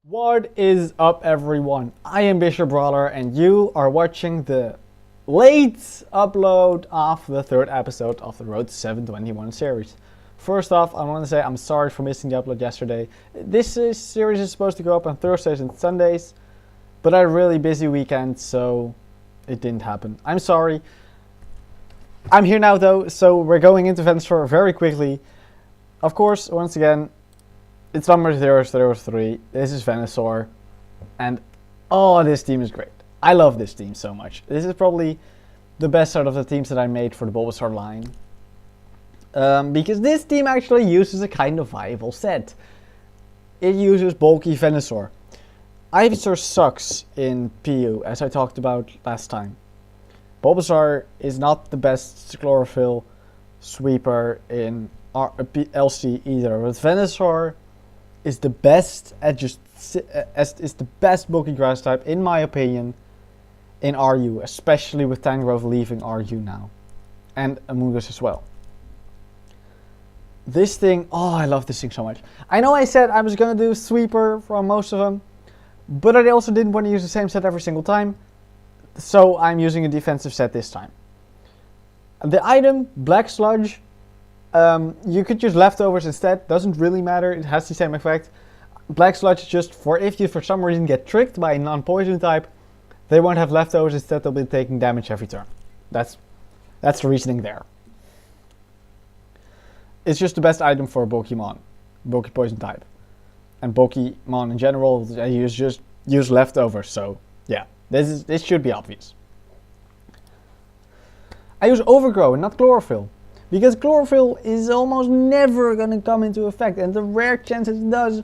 What is up, everyone? I am BisharpBrawler and you are watching the late upload of the third episode of the Road to 721 series. First off, I want to say I'm sorry for missing the upload yesterday. This series is supposed to go up on Thursdays and Sundays, but I had a really busy weekend, so it didn't happen. I'm sorry. I'm here now though, so we're going into Venusaur very quickly. Of course, once again, it's number 003. This is Venusaur. And oh, this team is great. I love this team so much. This is probably the best out of the teams that I made for the Bulbasaur line. Because this team actually uses a kind of viable set. It uses bulky Venusaur. Ivysaur sucks in PU, as I talked about last time. Bulbasaur is not the best chlorophyll sweeper in LC either. But Venusaur is the best is the best bulky grass type in my opinion in RU, especially with Tangrowth leaving RU now, and Amoonguss as well. This thing, oh, I love this thing so much. I know I said I was gonna do sweeper from most of them, but I also didn't want to use the same set every single time, so I'm using a defensive set this time. The item Black Sludge. You could use leftovers instead, doesn't really matter, it has the same effect. Black Sludge is just for if you for some reason get tricked by a non-poison type, they won't have leftovers, instead they'll be taking damage every turn. That's the reasoning there. It's just the best item for a Pokemon, bulky poison type. And Pokemon in general, I just use leftovers, so yeah, this should be obvious. I use Overgrow and not Chlorophyll. Because Chlorophyll is almost never going to come into effect, and the rare chance it does,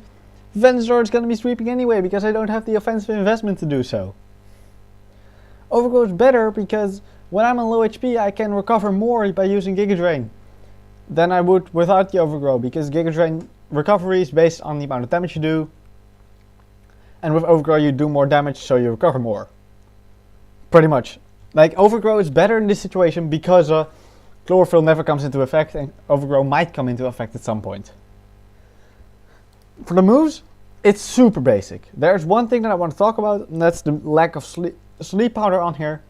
Venusaur is going to be sweeping anyway, because I don't have the offensive investment to do so. Overgrow is better because when I'm on low HP I can recover more by using Giga Drain than I would without the Overgrow, because Giga Drain recovery is based on the amount of damage you do, and with Overgrow you do more damage so you recover more. Pretty much. Like, Overgrow is better in this situation because Chlorophyll never comes into effect, and Overgrow might come into effect at some point. For the moves, it's super basic. There's one thing that I want to talk about, and that's the lack of sleep powder on here.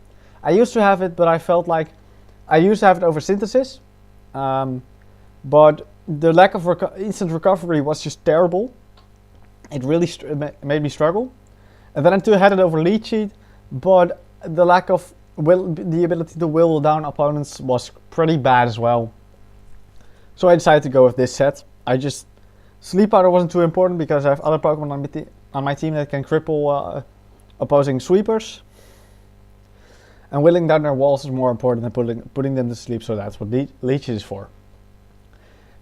I used to have it, but I felt like I used to have it over Synthesis. But the lack of instant recovery was just terrible. It really made me struggle. And then I had it over Leech Seed, but the lack of the ability to whittle down opponents was pretty bad as well. So I decided to go with this set. Sleep powder wasn't too important because I have other Pokemon on my team that can cripple opposing sweepers. And whittling down their walls is more important than putting them to sleep, so that's what Leech is for.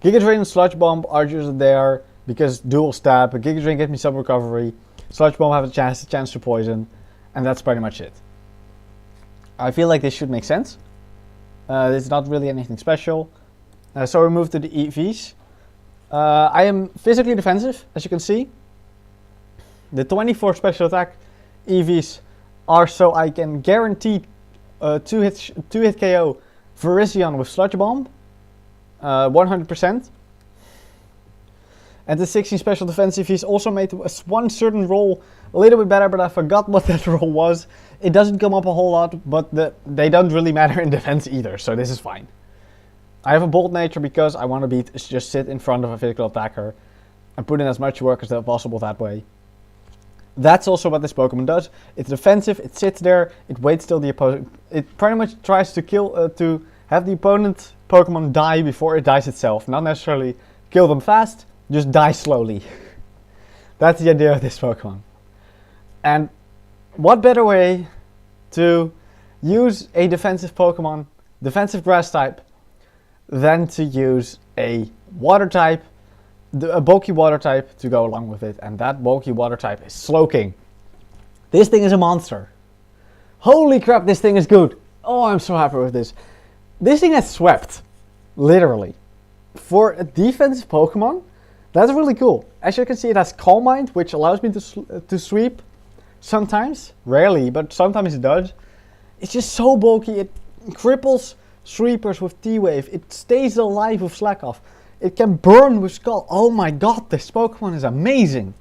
Giga Drain and Sludge Bomb are just there because dual stab. Giga Drain gives me some recovery. Sludge Bomb have a chance to poison, and that's pretty much it. I feel like this should make sense. It's not really anything special. So we move to the EVs. I am physically defensive, as you can see. The 24 special attack EVs are so I can guarantee 2-hit KO Virizion with Sludge Bomb. 100%. And the 16 special defense EVs also made one certain role a little bit better, but I forgot what that role was. It doesn't come up a whole lot, but they don't really matter in defense either, so this is fine. I have a bold nature because I want to just sit in front of a physical attacker and put in as much work as possible that way. That's also what this Pokemon does. It's defensive, it sits there, it waits till the opponent. It pretty much tries to to have the opponent Pokemon die before it dies itself. Not necessarily kill them fast, just die slowly. That's the idea of this Pokemon. And what better way to use a defensive Pokemon, defensive grass type, than to use a water type, a bulky water type to go along with it. And that bulky water type is Slowking. This thing is a monster. Holy crap, this thing is good. Oh, I'm so happy with this. This thing has swept, literally. For a defensive Pokemon, that's really cool. As you can see, it has Calm Mind, which allows me to sweep sometimes. Rarely, but sometimes it does. It's just so bulky. It cripples sweepers with T-Wave. It stays alive with Slack Off. It can burn with Skull. Oh my god, this Pokemon is amazing.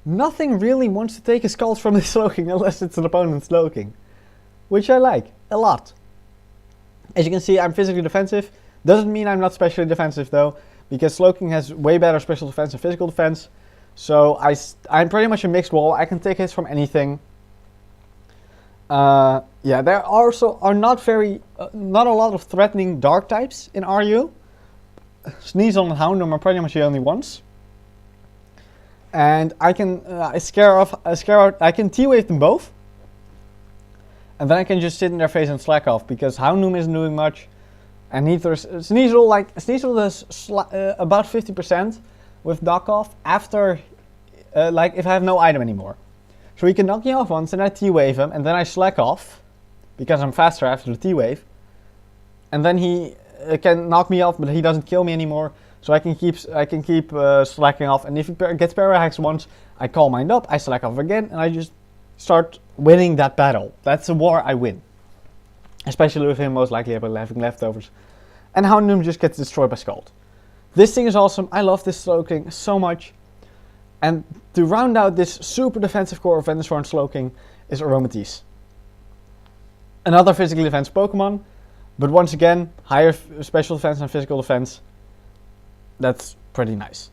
Nothing really wants to take a Scald from this Slowking unless it's an opponent's Slowking, which I like a lot. As you can see, I'm physically defensive. Doesn't mean I'm not specially defensive though, because Slowking has way better special defense and physical defense. So I'm pretty much a mixed wall. I can take hits from anything. Yeah, there also are not a lot of threatening dark types in RU. Sneasel and Houndoom are pretty much the only ones. And I can I can T-wave them both. And then I can just sit in their face and slack off, because Houndoom isn't doing much. And neither Sneasel does about 50% with knockoff after, if I have no item anymore. So he can knock me off once, and I T-wave him, and then I slack off, because I'm faster after the T-wave. And then he can knock me off, but he doesn't kill me anymore. So I can keep slacking off, and if he gets Parahax once, I call mine up, I slack off again, and I just start winning that battle. That's a war I win. Especially with him most likely having leftovers. And Houndoom just gets destroyed by Scald. This thing is awesome. I love this Slowking so much. And to round out this super defensive core of Venusaur and Slowking is Aromatisse. Another physically defensive Pokemon, but once again, higher special defense and physical defense. That's pretty nice.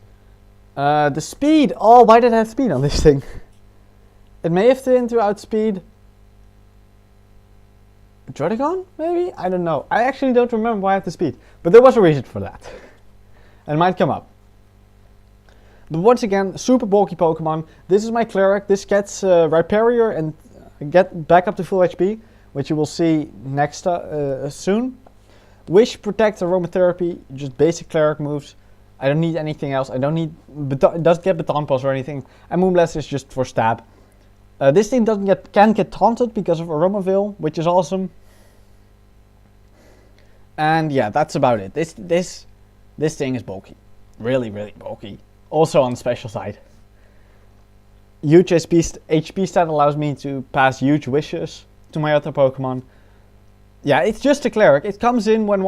The speed. Oh, why did I have speed on this thing? It may have turned to outspeed Drotagon, maybe? I don't know. I actually don't remember why I had the speed. But there was a reason for that. And it might come up. But once again, super bulky Pokemon. This is my Cleric. This gets Rhyperior and get back up to full HP, which you will see next soon. Wish, Protect, Aromatherapy, just basic Cleric moves. I don't need anything else. I don't need... It doesn't get Baton Pass or anything. And Moonblast is just for stab. This thing can get taunted because of Aromaville, which is awesome. And yeah, that's about it. This thing is bulky. Really, really bulky. Also on the special side. Huge HP stat allows me to pass huge wishes to my other Pokemon. Yeah, it's just a Cleric. It comes in when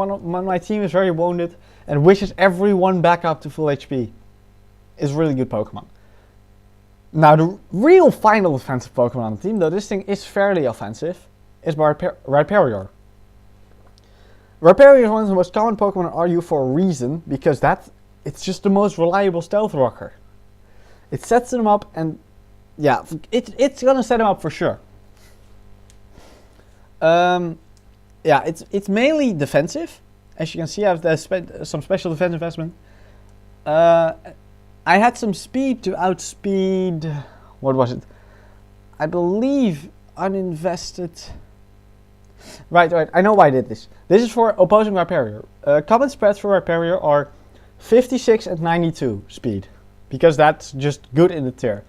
my team is very wounded and wishes everyone back up to full HP. It's a really good Pokemon. Now, the real final offensive Pokemon on the team, though this thing is fairly offensive, is Rhyperior. Rhyperior is one of the most common Pokemon in RU for a reason, because it's just the most reliable stealth rocker. It sets them up, and yeah, it's gonna set them up for sure. Yeah, it's mainly defensive. As you can see, I have some special defense investment. I had some speed to outspeed, what was it? I believe uninvested. Right, I know why I did this. This is for opposing Rhyperior. Common spreads for Rhyperior are 56 and 92 speed, because that's just good in the tier.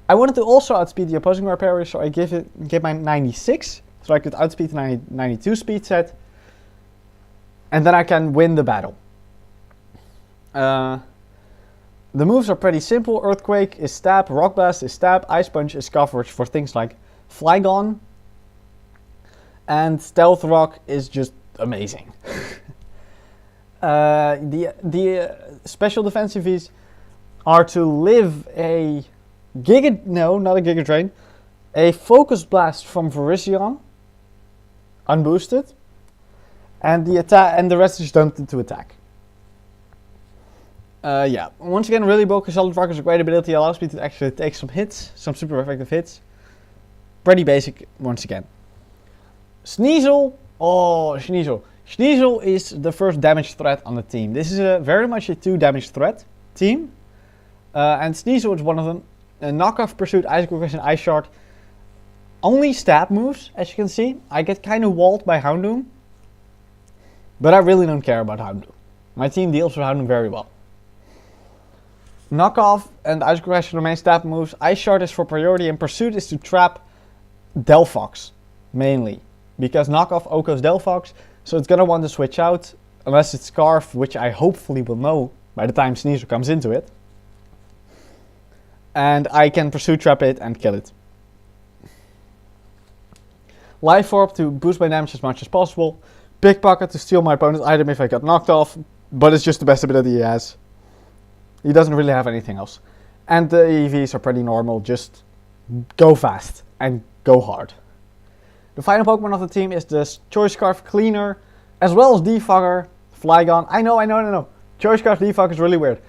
I wanted to also outspeed the opposing Rhyperior, so I gave my 96, so I could outspeed the 92 speed set, and then I can win the battle. The moves are pretty simple. Earthquake is stab, Rock Blast is stab, Ice Punch is coverage for things like Flygon, and Stealth Rock is just amazing. The special defensives are to live a not a Giga Drain, a Focus Blast from Virizion, unboosted, and the rest is done to attack. Yeah, once again, really bulky Solid Rock is a great ability, allows me to actually take some hits, some super effective hits. Pretty basic, once again. Sneasel, Sneasel is the first damage threat on the team. This is very much a 2 damage threat team. And Sneasel is one of them. Knockoff, Pursuit, Ice Aggression, Ice Shard. Only stab moves, as you can see. I get kind of walled by Houndoom. But I really don't care about Houndoom. My team deals with Houndoom very well. Knockoff and Ice Aggression remain stab moves. Ice Shard is for priority, and Pursuit is to trap Delphox, mainly. Because Knockoff OHKOs Delphox, so it's gonna want to switch out, unless it's Scarf, which I hopefully will know by the time Sneasel comes into it. And I can Pursuit trap it and kill it. Life Orb to boost my damage as much as possible. Pickpocket to steal my opponent's item if I got knocked off, but it's just the best ability he has. He doesn't really have anything else. And the EVs are pretty normal, just go fast and go hard. The final Pokemon of the team is the Choice Scarf Cleaner, as well as Defogger, Flygon. I know. Choice Scarf Defog is really weird.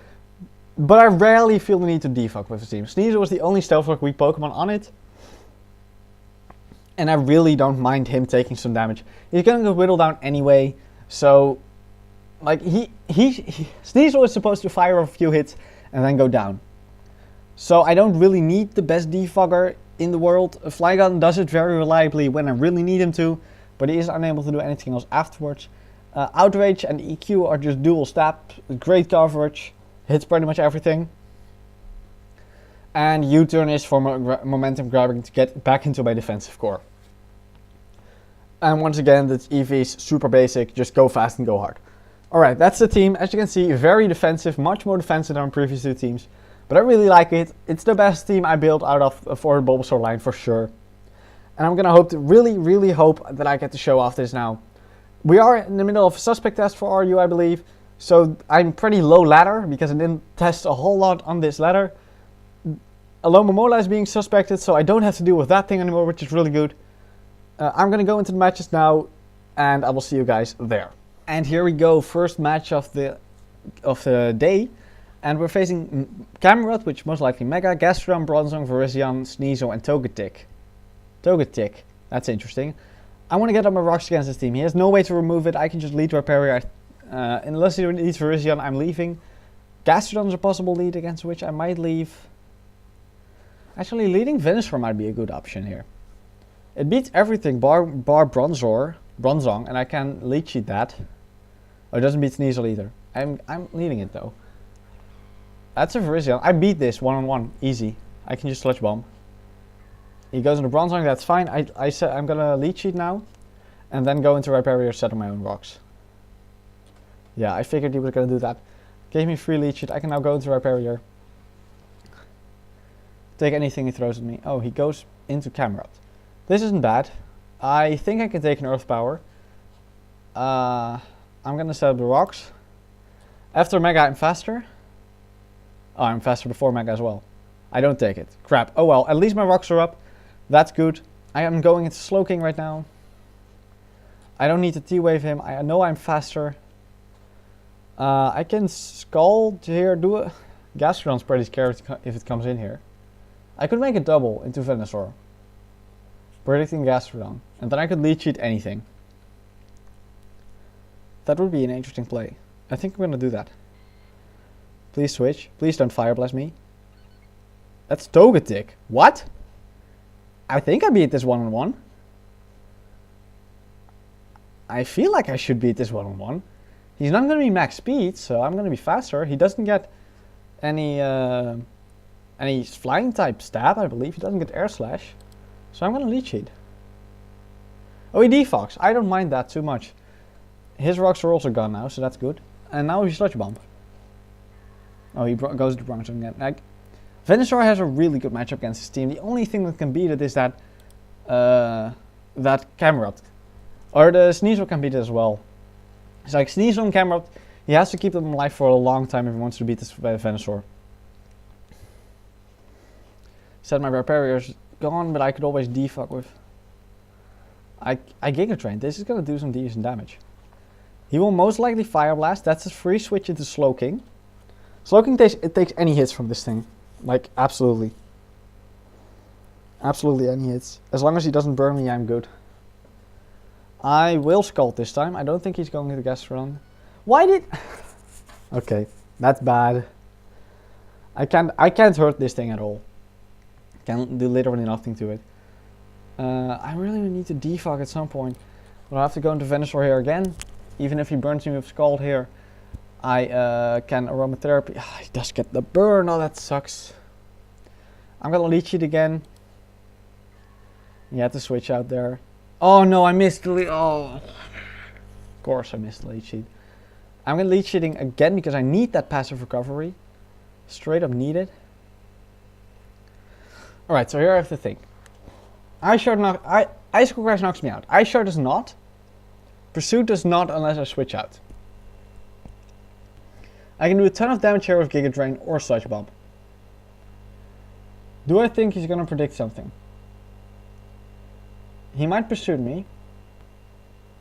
But I rarely feel the need to defog with the team. Sneasel was the only Stealth Rock weak Pokemon on it. And I really don't mind him taking some damage. He's gonna go Whittle down anyway. So, like, Sneasel is supposed to fire off a few hits and then go down. So I don't really need the best defogger in the world. Flygon does it very reliably when I really need him to. But he is unable to do anything else afterwards. Outrage and EQ are just dual stabs. Great coverage. Hits pretty much everything. And U-turn is for momentum grabbing to get back into my defensive core. And once again, the EV is super basic. Just go fast and go hard. Alright, that's the team. As you can see, very defensive. Much more defensive than previous two teams. But I really like it. It's the best team I built out of for the Bulbasaur line for sure. And I'm going to really hope that I get to show off this now. We are in the middle of a suspect test for RU, I believe. So I'm pretty low ladder because I didn't test a whole lot on this ladder. Alomomola is being suspected, so I don't have to deal with that thing anymore, which is really good. I'm going to go into the matches now, and I will see you guys there. And here we go, first match of the day. And we're facing Camerupt, which most likely Mega, Gastrodon, Bronzong, Virizion, Sneasel, and Togetic. Togetic, that's interesting. I want to get on my rocks against this team. He has no way to remove it. I can just lead Rhyperior. Unless he leads Virizion, I'm leaving. Gastrodon is a possible lead against which I might leave. Actually, leading Venusaur might be a good option here. It beats everything bar Bronzong, and I can lead cheat that. Oh, it doesn't beat Sneasel either. I'm leading it though. That's a Virizion. I beat this one-on-one, easy. I can just Sludge Bomb. He goes into Bronzong, that's fine. I said I'm gonna lead cheat now, and then go into Rhyperior, set on my own rocks. Yeah, I figured he was gonna do that. Gave me free lead cheat. I can now go into Rhyperior. Take anything he throws at me. Oh, he goes into Camerupt. This isn't bad. I think I can take an Earth Power. I'm gonna set up the rocks. After Mega, I'm faster. Oh, I'm faster before Mega as well. I don't take it. Crap. Oh well, at least my rocks are up. That's good. I am going into Slowking right now. I don't need to T-Wave him. I know I'm faster. I can Scald here. Do it. Gastrodon's pretty scared if it comes in here. I could make a double into Venusaur. Predicting Gastrodon. And then I could lead cheat anything. That would be an interesting play. I think I'm going to do that. Please switch. Please don't Fire Blast me. That's Togetic. What? I think I beat this one-on-one. I feel like I should beat this one-on-one. He's not going to be max speed, so I'm going to be faster. He doesn't get any flying type stab, I believe. He doesn't get Air Slash. So I'm going to lead cheat. Oh, he defogs. I don't mind that too much. His rocks are also gone now, so that's good. And now he Sludge Bomb. Oh, he goes to Bronzong again. Like, Venusaur has a really good matchup against his team. The only thing that can beat it is that Camerupt. Or the Sneasel can beat it as well. It's like Sneasel and Camerupt, he has to keep them alive for a long time if he wants to beat this Venusaur. Said my Rhyperior's gone, but I could always defog with. I Giga Drain. This is going to do some decent damage. He will most likely Fire Blast. That's a free switch into Slowking. Slowking takes any hits from this thing. Like, absolutely. Absolutely any hits. As long as he doesn't burn me, I'm good. I will Scald this time. I don't think he's going to the Gastrodon. Why did... Okay, that's bad. I can't hurt this thing at all. Can do literally nothing to it. I really need to defog at some point. But I'll have to go into Venusaur here again. Even if he burns me with Scald here, I can Aromatherapy. He does get the burn. Oh, that sucks. I'm gonna lead cheat again. You had to switch out there. Oh no, I missed the lead. Oh, of course I missed the lead cheat. I'm gonna lead cheating again because I need that passive recovery. Straight up need it. Alright, so here I have to think. Icicle Crash knocks me out. Ice Shard does not. Pursuit does not unless I switch out. I can do a ton of damage here with Giga Drain or Sludge Bomb. Do I think he's gonna predict something? He might pursue me,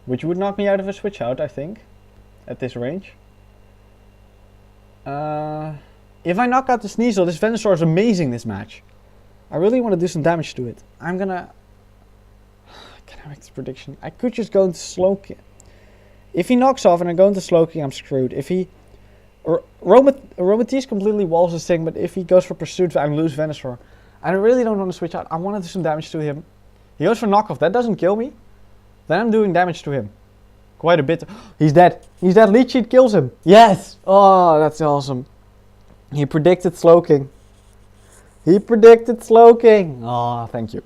which would knock me out of a switch out, I think, at this range. If I knock out the Sneasel, this Venusaur is amazing this match. I really want to do some damage to it. I'm gonna... Can I make this prediction? I could just go into Slowking. If he knocks off and I go into Slowking, I'm screwed. If he... Aromatisse completely walls this thing, but if he goes for Pursuit, I lose Venusaur. I really don't want to switch out. I want to do some damage to him. He goes for knockoff. That doesn't kill me. Then I'm doing damage to him. Quite a bit. He's dead. He's dead. Leech Seed kills him. Yes! Oh, that's awesome. He predicted Slowking. He predicted Slowking. Oh, thank you.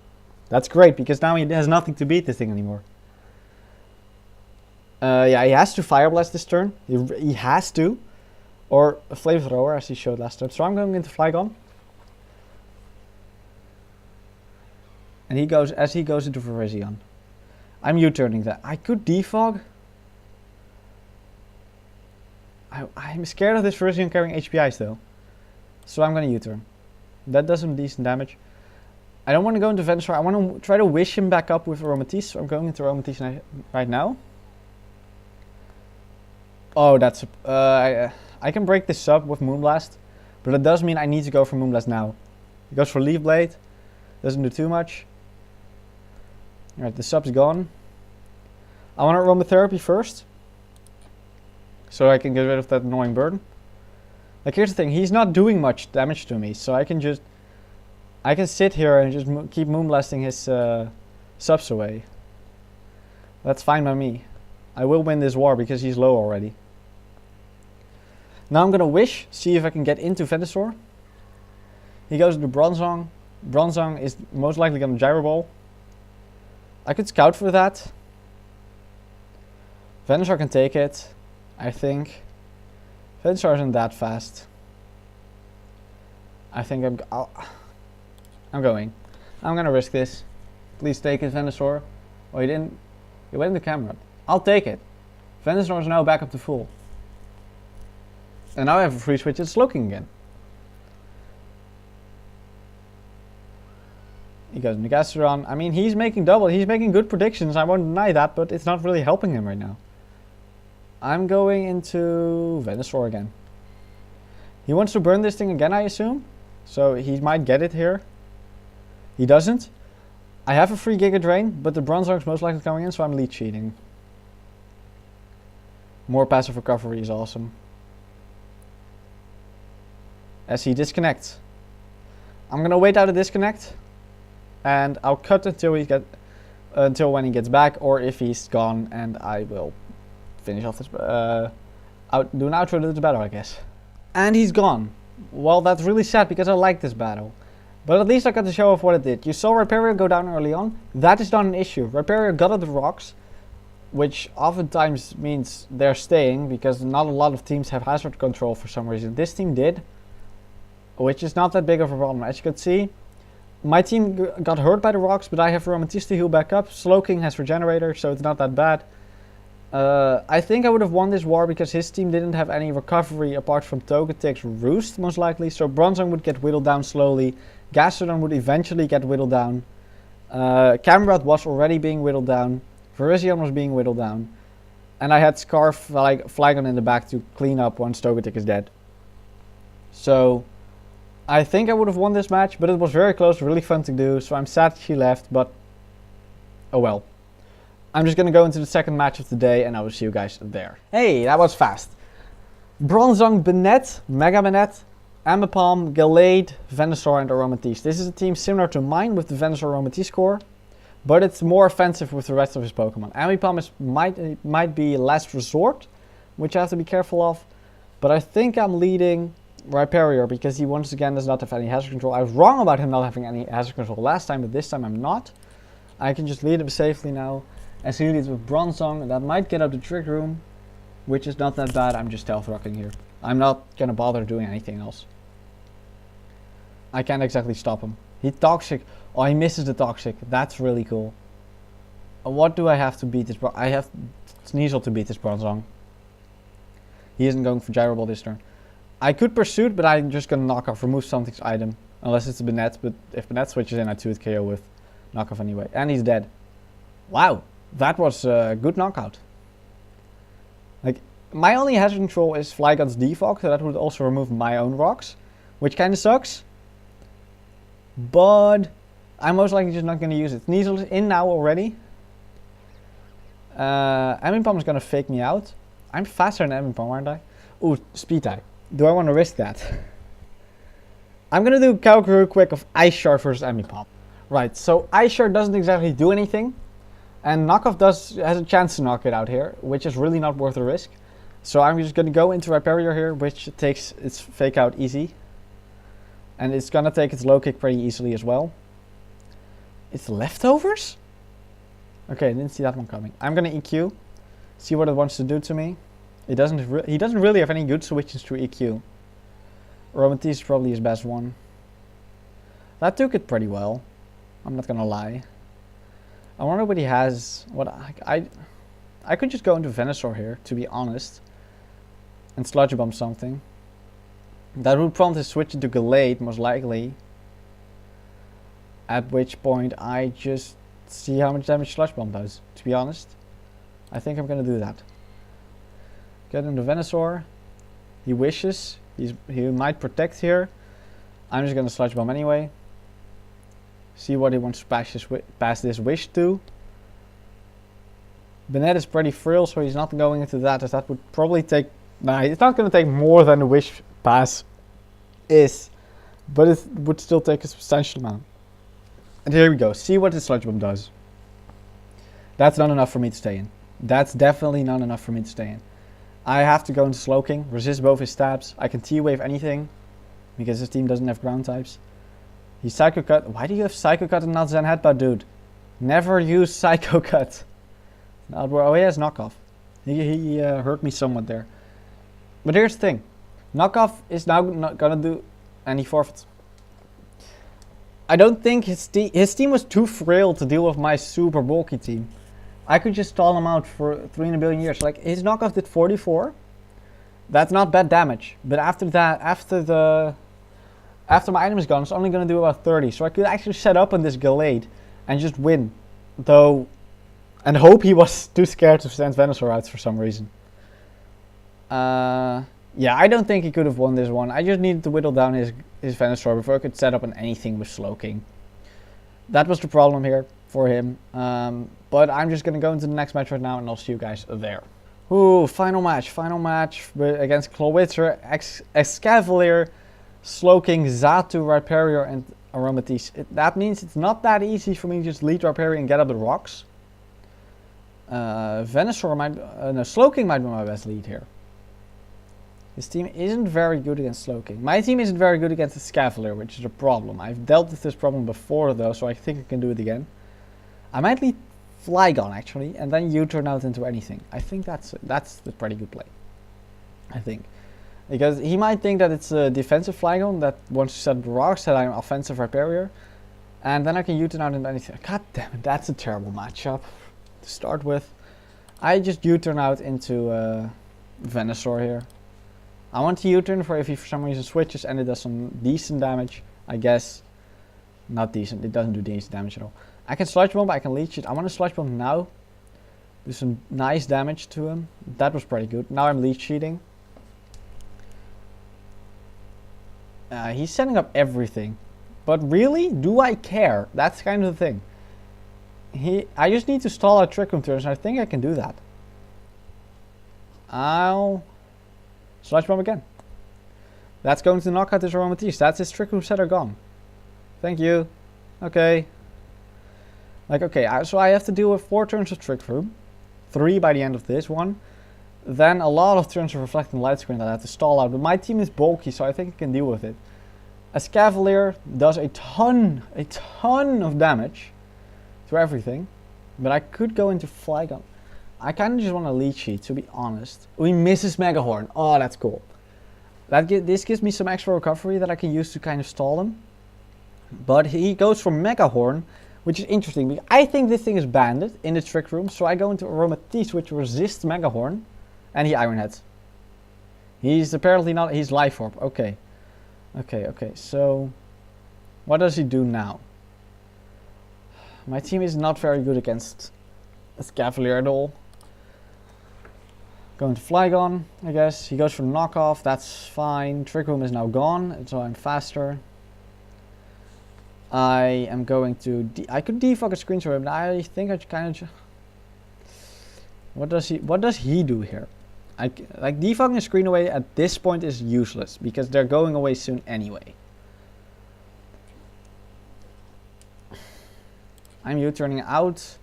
That's great, because now he has nothing to beat this thing anymore. Yeah, he has to Fire Blast this turn. He has to. Or a Flamethrower, as he showed last time. So I'm going into Flygon. And he goes into Virizion. I'm U-turning that. I could defog. I'm scared of this Virizion carrying HPIs though. So I'm going to U-turn. That does some decent damage. I don't want to go into Venusaur. I want to try to wish him back up with Aromatisse. So I'm going into Aromatisse right now. Oh, that's... I can break this up with Moonblast. But it does mean I need to go for Moonblast now. He goes for Leaf Blade. Doesn't do too much. Alright, the sub's gone. I want Aromatherapy first. So I can get rid of that annoying burden. Like, here's the thing. He's not doing much damage to me. So I can just... I can sit here and just keep Moonblasting his subs away. That's fine by me. I will win this war because he's low already. Now I'm gonna wish, see if I can get into Venusaur. He goes to Bronzong. Bronzong is most likely gonna Gyro Ball. I could scout for that. Venusaur can take it, I think. Venusaur isn't that fast. I think I'm going. I'm gonna risk this. Please take it, Venusaur. Oh, he didn't. He went in the camera. I'll take it. Venusaur is now back up to full. And now I have a free switch. It's Slowking again. He goes into Gastrodon. I mean, he's making double. He's making good predictions. I won't deny that, but it's not really helping him right now. I'm going into Venusaur again. He wants to burn this thing again, I assume. So he might get it here. He doesn't. I have a free Giga Drain, but the Bronzong is most likely coming in, so I'm lead cheating. More passive recovery is awesome. As he disconnects. I'm gonna wait out a disconnect. And I'll cut until when he gets back, or if he's gone, and I will finish off this do an outro to this battle, I guess. And he's gone. Well, that's really sad because I like this battle. But at least I got to show off what it did. You saw Rhyperior go down early on. That is not an issue. Rhyperior got at the rocks, which oftentimes means they're staying because not a lot of teams have hazard control for some reason. This team did, which is not that big of a problem. As you can see, my team got hurt by the rocks, but I have Aromatisse to heal back up. Slowking has Regenerator, so it's not that bad. I think I would have won this war because his team didn't have any recovery apart from Togetech's Roost, most likely. So Bronzong would get whittled down slowly. Gastrodon would eventually get whittled down. Cameron was already being whittled down. Virizion was being whittled down. And I had Scarf, like, Flygon in the back to clean up once Togetech is dead. So I think I would have won this match, but it was very close, really fun to do. So I'm sad she left, but oh well. I'm just going to go into the second match of the day, and I will see you guys there. Hey, that was fast. Bronzong, Banette, Mega Banette, Ambipom, Gallade, Venusaur, and Aromatisse. This is a team similar to mine with the Venusaur Aromatisse core, but it's more offensive with the rest of his Pokemon. Ambipom might be last resort, which I have to be careful of, but I think I'm leading Rhyperior because he once again does not have any hazard control. I was wrong about him not having any hazard control last time, but this time I'm not. I can just lead him safely now. As he leads with Bronzong, that might get up the Trick Room, which is not that bad. I'm just Stealth Rocking here. I'm not gonna bother doing anything else. I can't exactly stop him. He Toxic. Oh, he misses the Toxic. That's really cool. What do I have to beat this? I have Sneasel to beat this Bronzong. He isn't going for Gyro Ball this turn. I could Pursuit, but I'm just gonna knock off, remove something's item. Unless it's Banette, but if Banette switches in, I 2-hit KO with knockoff anyway. And he's dead. Wow, that was a good knockout. Like, my only hazard control is Flygon's Defog, so that would also remove my own rocks, which kind of sucks. But I'm most likely just not going to use it. Sneasel's in now already. Emimpom is going to fake me out. I'm faster than Emimpom, aren't I? Ooh, speed tie. Do I want to risk that? I'm going to do a calc real quick of Ice Shard versus Emimpom. Right, so Ice Shard doesn't exactly do anything. And knockoff has a chance to knock it out here, which is really not worth the risk. So I'm just going to go into Rhyperior here, which takes its fake out easy. And it's going to take its low kick pretty easily as well. It's leftovers? Okay, I didn't see that one coming. I'm going to EQ. See what it wants to do to me. He doesn't really have any good switches to EQ. Romantis is probably his best one. That took it pretty well. I'm not going to lie. I wonder what he has. I could just go into Venusaur here, to be honest. And Sludge Bomb something. That would prompt his switch into Gallade, most likely. At which point I just see how much damage Sludge Bomb does, to be honest. I think I'm gonna do that. Get into Venusaur. He wishes. He might protect here. I'm just gonna Sludge Bomb anyway. See what he wants to pass this wish to. Banette is pretty frail, so he's not going into that, as that would probably take... Nah, it's not going to take more than the wish pass is. But it would still take a substantial amount. And here we go. See what the Sludge Bomb does. That's not enough for me to stay in. That's definitely not enough for me to stay in. I have to go into Slowking, resist both his stabs. I can T-Wave anything, because his team doesn't have ground types. He's Psycho Cut. Why do you have Psycho Cut and not Zen Headbutt, dude? Never use Psycho Cut. Oh, he has Knockoff. He hurt me somewhat there. But here's the thing. Knockoff is now not gonna do any forfeits. I don't think his team was too frail to deal with my super bulky team. I could just stall him out for 3 in a billion years. Like, his Knockoff did 44. That's not bad damage. But after that, after my item is gone, it's only going to do about 30. So I could actually set up on this Gallade and just win. Though, and hope he was too scared to send Venusaur out for some reason. Yeah, I don't think he could have won this one. I just needed to whittle down his Venusaur before I could set up on anything with Slowking. That was the problem here for him. But I'm just going to go into the next match right now, and I'll see you guys there. Ooh, final match against Clawitzer, Escavalier, Slowking, Xatu, Rhyperior, and Aromatisse. That means it's not that easy for me to just lead Rhyperior and get up the rocks. Venusaur Slowking might be my best lead here. His team isn't very good against Slowking. My team isn't very good against Escavalier, which is a problem. I've dealt with this problem before though, so I think I can do it again. I might lead Flygon actually, and then U-turn out into anything. I think that's the pretty good play. I think. Because he might think that it's a defensive Flygon that wants to set up rocks, that I'm offensive Rhyperior. And then I can U-turn out into anything. God damn it, that's a terrible matchup to start with. I just U-turn out into Venusaur here. I want to U-turn for if he for some reason switches and it does some decent damage. I guess. Not decent, it doesn't do decent damage at all. I can Sludge Bomb, I can leech it. I want to Sludge Bomb now. Do some nice damage to him. That was pretty good. Now I'm leech cheating. He's setting up everything. But really? Do I care? That's kind of the thing. I just need to stall out Trick Room turns, and I think I can do that. I'll Sludge Bomb again. That's going to knock out this Aromatisse. That's his Trick Room setter gone. Thank you. Okay. Like, okay, so I have to deal with 4 turns of Trick Room. 3 by the end of this one. Then a lot of turns of Reflecting Light Screen that I have to stall out. But my team is bulky, so I think I can deal with it. Escavalier does a ton of damage to everything. But I could go into Flygon. I kind of just want to lead sheet, to be honest. Oh, he misses Mega Horn. Oh, that's cool. This gives me some extra recovery that I can use to kind of stall him. But he goes for Mega Horn, which is interesting, because I think this thing is banded in the Trick Room, so I go into Aromatisse, which resists Mega Horn, and he Iron Heads. He's apparently not, he's Life Orb, okay. Okay, so What does he do now? My team is not very good against this Cavalier at all. Going to Flygon, I guess. He goes for knockoff, that's fine. Trick Room is now gone, so I'm faster. I am going to... I could defog a screen shot, but I think I kind of... What does he do here? Like, defogging a screen away at this point is useless, because they're going away soon anyway. I'm U-turning out.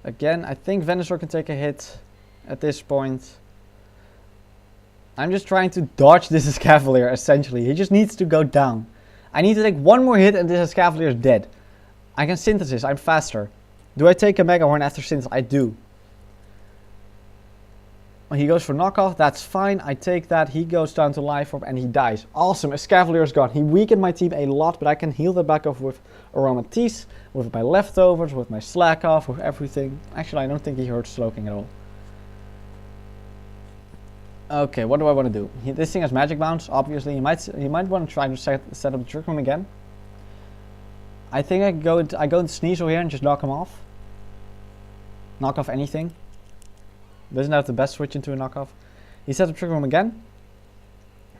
Again, I think Venusaur can take a hit at this point. I'm just trying to dodge this Cavalier, essentially. He just needs to go down. I need to take one more hit and this Cavalier is dead. I can Synthesis, I'm faster. Do I take a Mega Horn after Synthesis? I do. He goes for knockoff, that's fine. I take that, he goes down to Life Orb and he dies. Awesome, his Cavalier is gone. He weakened my team a lot, but I can heal that back off with Aromatisse, with my leftovers, with my Slack off, with everything. Actually, I don't think he hurts Slowking at all. Okay, what do I want to do? This thing has Magic Bounce, obviously. He might want to try to set up the Trick Room again. I think I go into Sneasel here and just knock him off. Knock off anything. Doesn't have the best switch into a knockoff. He sets up Trick Room again.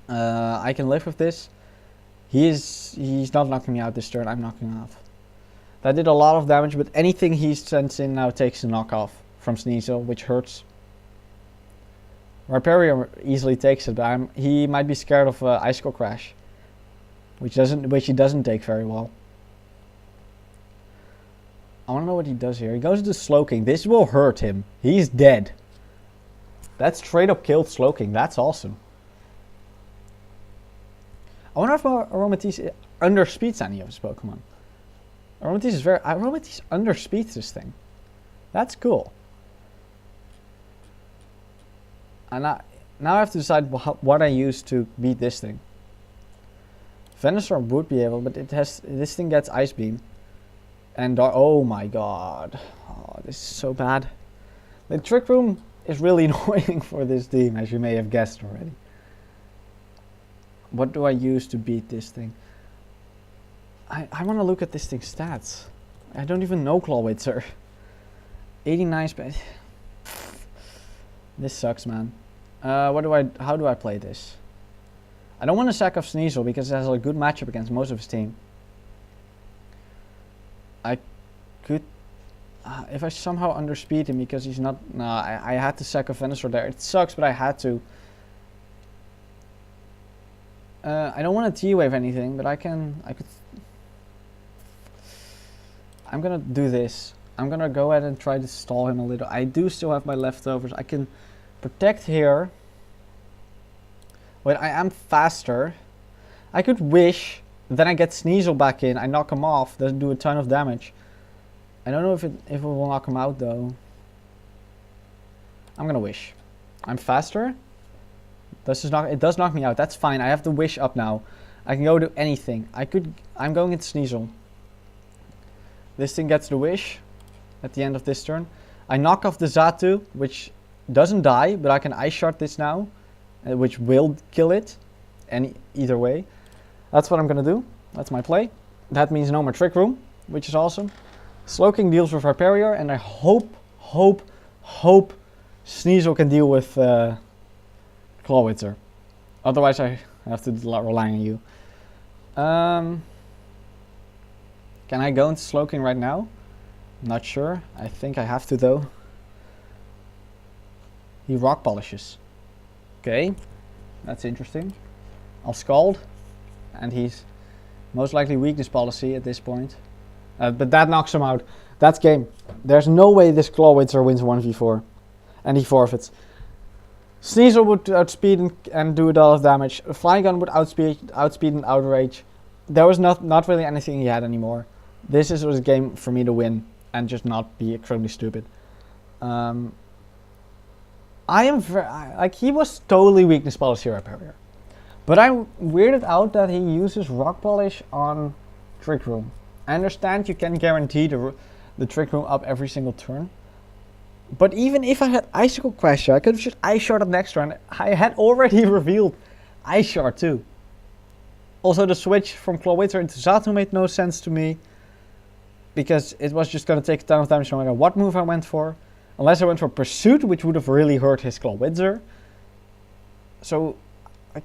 I can live with this. He's not knocking me out this turn. I'm knocking him off. That did a lot of damage, but anything he sends in now takes a knockoff from Sneasel, which hurts. Rhyperior easily takes it, but he might be scared of Icicle Crash, which he doesn't take very well. I want to know what he does here. He goes to Slowking. This will hurt him. He's dead. That straight up killed Slowking. That's awesome. I wonder if Aromatisse underspeeds any of his Pokemon. Aromatisse underspeeds this thing. That's cool. And now I have to decide what I use to beat this thing. Venusaur would be able, but this thing gets Ice Beam. And oh my god. Oh, this is so bad. The Trick Room is really annoying for this team, as you may have guessed already. What do I use to beat this thing? I want to look at this thing's stats. I don't even know Clawitzer. 89 space. This sucks, man. How do I play this? I don't want to sack off Sneasel because it has a good matchup against most of his team. I could... if I somehow underspeed him because he's not... No, I had to sack off Venusaur there. It sucks, but I had to. I don't want to T-Wave anything, but I could... I'm gonna do this. I'm gonna go ahead and try to stall him a little. I do still have my leftovers. I can protect here. Wait, I am faster. I could Wish. Then I get Sneasel back in. I knock him off. Doesn't do a ton of damage. I don't know if it will knock him out though. I'm gonna Wish. I'm faster. It does knock me out. That's fine. I have the Wish up now. I can go to anything. I'm going into Sneasel. This thing gets the Wish at the end of this turn. I knock off the Xatu, which doesn't die, but I can Ice Shard this now, which will kill it. Either way. That's what I'm gonna do. That's my play. That means no more Trick Room, which is awesome. Slowking deals with Rhyperior, and I hope Sneasel can deal with Clawitzer. Otherwise I have to rely on you. Can I go into Slowking right now? Not sure. I think I have to though. He Rock Polishes. Okay, that's interesting. I'll Scald. And he's most likely Weakness Policy at this point. But that knocks him out. That's game. There's no way this Clawitzer wins 1v4. And he forfeits. Sneasel would outspeed and do a lot of damage. Flygon would outspeed and outrage. There was not really anything he had anymore. This was a game for me to win and just not be extremely stupid. I am he was totally Weakness Policy Rhyperior. But I'm weirded out that he uses Rock Polish on Trick Room. I understand you can guarantee the Trick Room up every single turn. But even if I had Icicle Crash, I could have just Ice Sharded next turn. I had already revealed Ice Shard too. Also, the switch from Clawitzer into Xatu made no sense to me, because it was just going to take a ton of damage no matter what move I went for. Unless I went for Pursuit, which would have really hurt his Clawitzer. So, like,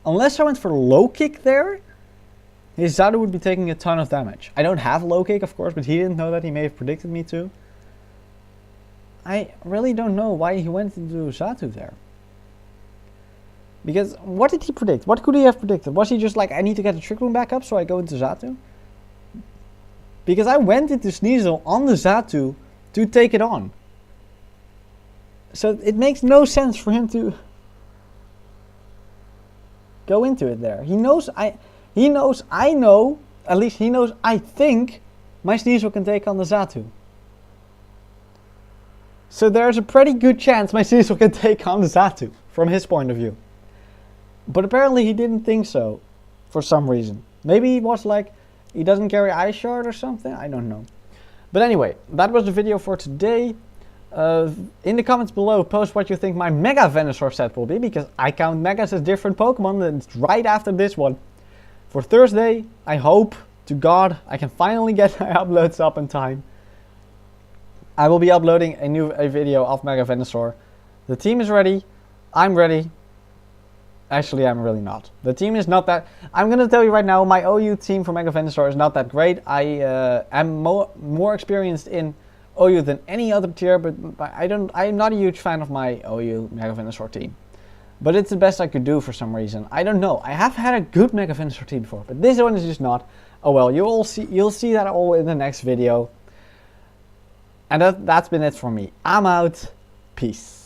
unless I went for Low Kick there, his Xatu would be taking a ton of damage. I don't have Low Kick, of course, but he didn't know that. He may have predicted me to. I really don't know why he went into Xatu there. Because, what did he predict? What could he have predicted? Was he just like, I need to get the Trick Room back up, so I go into Xatu? Because I went into Sneasel on the Xatu to take it on. So it makes no sense for him to go into it there. He knows I know, at least he knows I think my Sneasel can take on the Xatu. So there's a pretty good chance my Sneasel can take on the Xatu, from his point of view. But apparently he didn't think so, for some reason. Maybe he was like, he doesn't carry Ice Shard or something, I don't know. But anyway, that was the video for today. In the comments below, post what you think my Mega Venusaur set will be, because I count Megas as different Pokemon, and it's right after this one. For Thursday, I hope to God I can finally get my uploads up in time. I will be uploading a video of Mega Venusaur. The team is ready, I'm ready. Actually, I'm really not. The team is not that... I'm going to tell you right now, my OU team for Mega Venusaur is not that great. I am more experienced in OU than any other tier, but I'm not a huge fan of my OU Mega Venusaur team. But it's the best I could do for some reason. I don't know. I have had a good Mega Venusaur team before, but this one is just not. Oh well, you'll see that all in the next video. And that's been it for me. I'm out. Peace.